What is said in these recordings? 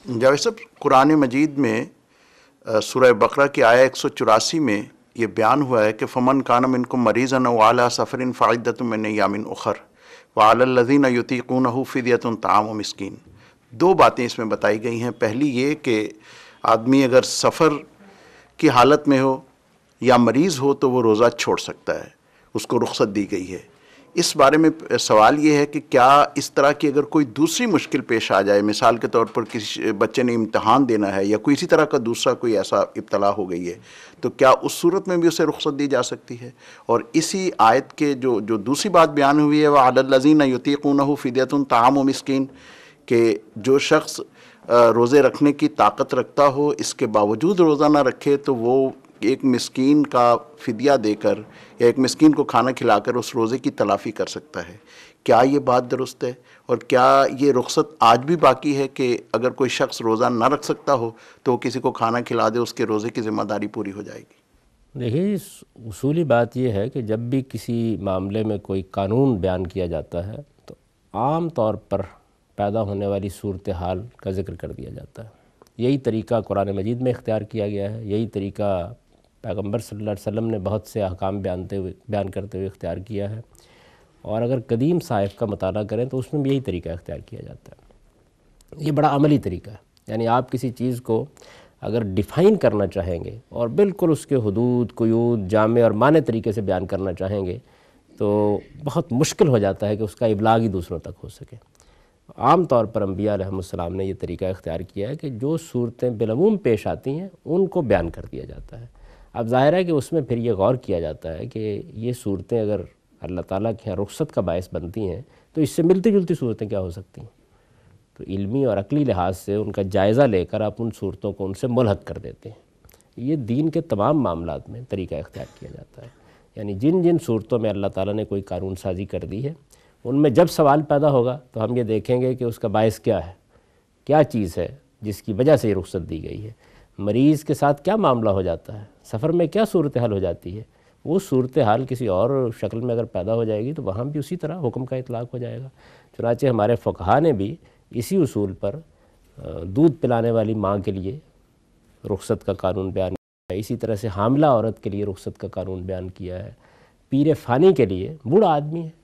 جاوید صاحب، قرآن مجید میں سورہ بقرہ کی آیہ 184 میں یہ بیان ہوا ہے کہ فمن کان منکم مریضا او علی سفر فعدۃ من ایام اخر وعلی الذین یطیقونہ فدیۃ طعام مسکین۔ دو باتیں اس میں بتائی گئی ہیں۔ پہلی یہ کہ آدمی اگر سفر کی حالت میں ہو یا مریض ہو تو وہ روزہ چھوڑ سکتا ہے، اس کو رخصت دی گئی ہے۔ اس بارے میں سوال یہ ہے کہ کیا اس طرح کی اگر کوئی دوسری مشکل پیش آ جائے، مثال کے طور پر کسی بچے نے امتحان دینا ہے یا کوئی اسی طرح کا دوسرا کوئی ایسا ابتلا ہو گئی ہے، تو کیا اس صورت میں بھی اسے رخصت دی جا سکتی ہے؟ اور اسی آیت کے جو دوسری بات بیان ہوئی ہے وَعَلَى الَّذِينَ يُطِيقُونَهُ فِدْيَةٌ طَعَامُ مِسْكِينٍ، کہ جو شخص روزے رکھنے کی طاقت رکھتا ہو اس کے باوجود روزہ نہ رکھے تو وہ ایک مسکین کا فدیہ دے کر یا ایک مسکین کو کھانا کھلا کر اس روزے کی تلافی کر سکتا ہے۔ کیا یہ بات درست ہے؟ اور کیا یہ رخصت آج بھی باقی ہے کہ اگر کوئی شخص روزہ نہ رکھ سکتا ہو تو وہ کسی کو کھانا کھلا دے، اس کے روزے کی ذمہ داری پوری ہو جائے گی؟ دیکھیے، اصولی بات یہ ہے کہ جب بھی کسی معاملے میں کوئی قانون بیان کیا جاتا ہے تو عام طور پر پیدا ہونے والی صورتحال کا ذکر کر دیا جاتا ہے۔ یہی طریقہ قرآن مجید میں اختیار کیا گیا ہے، یہی طریقہ پیغمبر صلی اللہ علیہ وسلم نے بہت سے احکام بیان کرتے ہوئے اختیار کیا ہے، اور اگر قدیم صحائف کا مطالعہ کریں تو اس میں بھی یہی طریقہ اختیار کیا جاتا ہے۔ یہ بڑا عملی طریقہ ہے، یعنی آپ کسی چیز کو اگر ڈیفائن کرنا چاہیں گے اور بالکل اس کے حدود، قیود، جامع اور مانع طریقے سے بیان کرنا چاہیں گے تو بہت مشکل ہو جاتا ہے کہ اس کا ابلاغ ہی دوسروں تک ہو سکے۔ عام طور پر انبیاء علیہ السلام نے یہ طریقہ اختیار کیا ہے کہ جو صورتیں بالعموم پیش آتی ہیں ان کو بیان کر دیا جاتا ہے۔ اب ظاہر ہے کہ اس میں پھر یہ غور کیا جاتا ہے کہ یہ صورتیں اگر اللہ تعالیٰ کے یہاں رخصت کا باعث بنتی ہیں تو اس سے ملتی جلتی صورتیں کیا ہو سکتی ہیں، تو علمی اور عقلی لحاظ سے ان کا جائزہ لے کر آپ ان صورتوں کو ان سے ملحق کر دیتے ہیں۔ یہ دین کے تمام معاملات میں طریقہ اختیار کیا جاتا ہے، یعنی جن جن صورتوں میں اللہ تعالیٰ نے کوئی قانون سازی کر دی ہے ان میں جب سوال پیدا ہوگا تو ہم یہ دیکھیں گے کہ اس کا باعث کیا ہے، کیا چیز ہے جس کی وجہ سے یہ رخصت دی گئی ہے، مریض کے ساتھ کیا معاملہ ہو جاتا ہے، سفر میں کیا صورتحال ہو جاتی ہے۔ وہ صورتحال کسی اور شکل میں اگر پیدا ہو جائے گی تو وہاں بھی اسی طرح حکم کا اطلاق ہو جائے گا۔ چنانچہ ہمارے فقہا نے بھی اسی اصول پر دودھ پلانے والی ماں کے لیے رخصت کا قانون بیان کیا ہے، اسی طرح سے حاملہ عورت کے لیے رخصت کا قانون بیان کیا ہے، پیر فانی کے لیے، بوڑھا آدمی ہے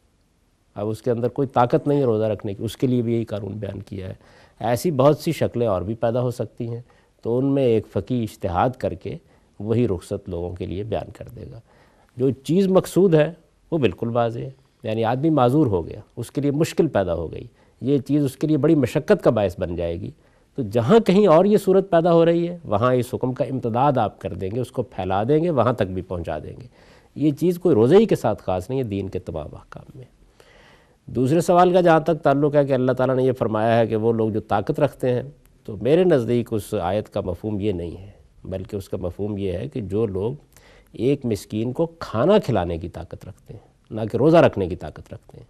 اب اس کے اندر کوئی طاقت نہیں ہے روزہ رکھنے کی، اس کے لیے بھی یہی قانون بیان کیا ہے۔ ایسی بہت سی شکلیں اور بھی پیدا ہو سکتی ہیں، تو ان میں ایک فقیہ اجتہاد کر کے وہی رخصت لوگوں کے لیے بیان کر دے گا۔ جو چیز مقصود ہے وہ بالکل واضح ہے، یعنی آدمی معذور ہو گیا، اس کے لیے مشکل پیدا ہو گئی، یہ چیز اس کے لیے بڑی مشقت کا باعث بن جائے گی، تو جہاں کہیں اور یہ صورت پیدا ہو رہی ہے وہاں اس حکم کا امتداد آپ کر دیں گے، اس کو پھیلا دیں گے، وہاں تک بھی پہنچا دیں گے۔ یہ چیز کوئی روزے ہی کے ساتھ خاص نہیں ہے، دین کے تمام احکام میں۔ دوسرے سوال کا جہاں تک تعلق ہے کہ اللہ تعالیٰ نے یہ فرمایا ہے کہ وہ لوگ جو طاقت رکھتے ہیں، تو میرے نزدیک اس آیت کا مفہوم یہ نہیں ہے، بلکہ اس کا مفہوم یہ ہے کہ جو لوگ ایک مسکین کو کھانا کھلانے کی طاقت رکھتے ہیں، نہ کہ روزہ رکھنے کی طاقت رکھتے ہیں۔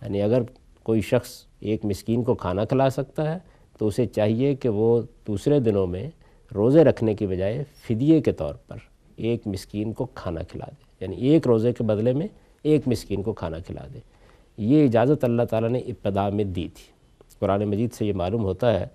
یعنی اگر کوئی شخص ایک مسکین کو کھانا کھلا سکتا ہے تو اسے چاہیے کہ وہ دوسرے دنوں میں روزے رکھنے کی بجائے فدیے کے طور پر ایک مسکین کو کھانا کھلا دے، یعنی ایک روزے کے بدلے میں ایک مسکین کو کھانا کھلا دے۔ یہ اجازت اللہ تعالیٰ نے ابتدا میں دی تھی۔ قرآن مجید سے یہ معلوم ہوتا ہے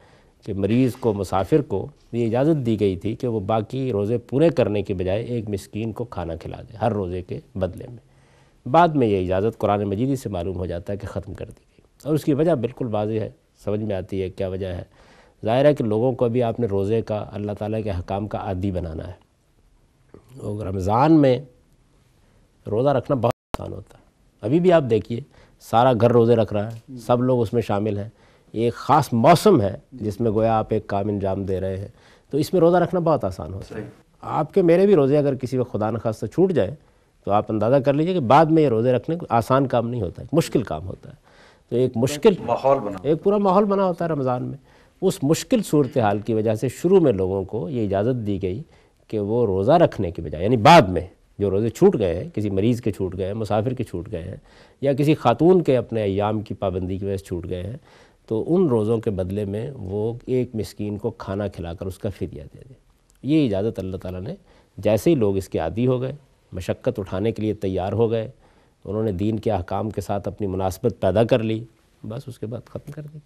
کہ مریض کو، مسافر کو یہ اجازت دی گئی تھی کہ وہ باقی روزے پورے کرنے کے بجائے ایک مسکین کو کھانا کھلا دے ہر روزے کے بدلے میں۔ بعد میں یہ اجازت قرآن مجید سے معلوم ہو جاتا ہے کہ ختم کر دی گئی، اور اس کی وجہ بالکل واضح ہے، سمجھ میں آتی ہے کیا وجہ ہے۔ ظاہر ہے کہ لوگوں کو بھی آپ نے روزے کا، اللہ تعالیٰ کے احکام کا عادی بنانا ہے۔ اور رمضان میں روزہ رکھنا بہت آسان ہوتا ہے، ابھی بھی آپ دیکھیے سارا گھر روزے رکھ رہا ہے، سب لوگ اس میں شامل ہیں، ایک خاص موسم ہے جس میں گویا آپ ایک کام انجام دے رہے ہیں، تو اس میں روزہ رکھنا بہت آسان ہوتا ہے۔ آپ کے میرے بھی روزے اگر کسی وقت خدا نخواستہ چھوٹ جائے تو آپ اندازہ کر لیجئے کہ بعد میں یہ روزے رکھنے کو آسان کام نہیں ہوتا ہے، مشکل کام ہوتا ہے۔ تو ایک مشکل ایک پورا ماحول بنا ہوتا ہے رمضان میں، اس مشکل صورتحال کی وجہ سے شروع میں لوگوں کو یہ اجازت دی گئی کہ وہ روزہ رکھنے کے بجائے، یعنی بعد میں جو روزے چھوٹ گئے ہیں، کسی مریض کے چھوٹ گئے ہیں، مسافر کے چھوٹ گئے ہیں، یا کسی خاتون کے اپنے ایام کی پابندی کی وجہ سے چھوٹ گئے ہیں، تو ان روزوں کے بدلے میں وہ ایک مسکین کو کھانا کھلا کر اس کا فدیہ دے دے۔ یہ اجازت اللہ تعالیٰ نے، جیسے ہی لوگ اس کے عادی ہو گئے، مشقت اٹھانے کے لیے تیار ہو گئے، انہوں نے دین کے احکام کے ساتھ اپنی مناسبت پیدا کر لی، بس اس کے بعد ختم کر دی۔